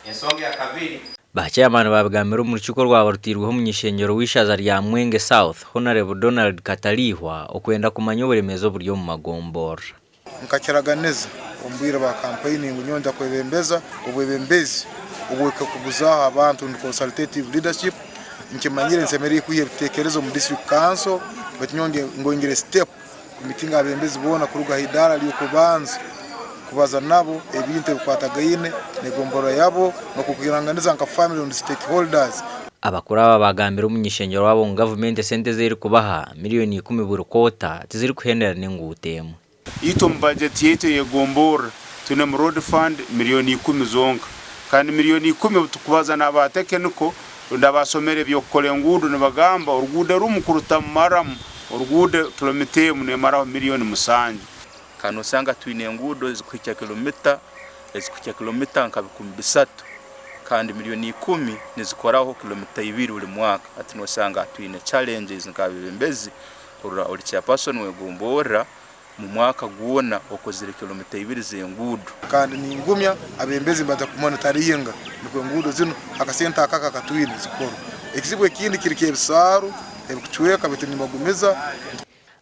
ensonga ya kabiri Bachairman babagambira mu rukiko rwabarutirweho mu nyishengero wishaza rya Mwenge South Honorable Donald Katalihwa okwenda kumanya uburemezo buryo mu magombora nkakiraganeza ombwira ba campaigning nyonda kwebembeza obwebembezi obweka kuguza abantu ni consultative leadership nkimanyire nsemeri kuye bitekerezo mu district council batinyonge ngongere step kumitinga abembezi bona kuruga hidara liyo kubanza kubaza nabo ebintu bikwatagayine negombora yabo no kukiranganiza nka family and stakeholders. Abakura bagambira umunyishengero wabo government sente ziri kubaha miliyoni 10 buri kota tiziri kuhendera n'ingutemu. Ito budget yetu yegombora tuna road fund miliyoni 10 zonka kandi miliyoni 10 tukubaza n'abatekeniko ndabasomere byo kole ngudu nabagamba urugude rumukuruta maramu urugude kilometero ne maraho miliyoni musanje kano sanga twine ngudo zikwicha kilomita nkabikumbisatu kandi miliyoni 10 nizikoraho kilomita 2 buri mwaka ati no sanga twine challenges nkabibembezi uri chairperson wegombora mu mwaka guona okozire kilomita 2 zengudo kandi ni ngumya abembezi bata kumonitoringa niko ngudo zino akasenta akaka katwine zikoro ekisibwe kindi kirike bisaru ebikuchweka bitini magumeza.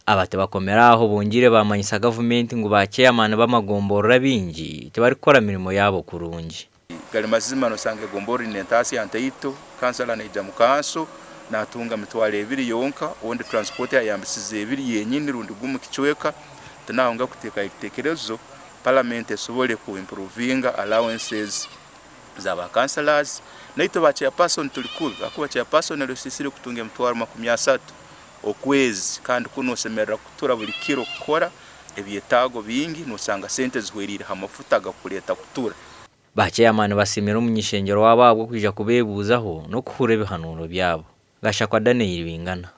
Abate bakomera aho bongire bamanyisa government ngo bachairman bamagombora bingi tebari kora mirimo yabo kurungi gali mazima no sange gombori nentasi anteito kansala na ijamu kanso natunga mitwale 2 yonka onde transport yambisize 2 yenyini rundi gumu kichweka tunahonga kuteka itekerezo parliament esobole ku improvinga allowances za ba councillors naito ba chairperson tulikulu akuba chairperson alisisire kutunga mtwaro 30 okwezi kandi kuno semerera kutura buri kiro kukora ebyetago bingi nusanga sente zihwerire hamafuta gakuleta kutura. Bachairman basimira umunyishengero wababwo kwija kubebuzaho no kuhure bihanuro byabo. Gashakwa Daniel Bingana.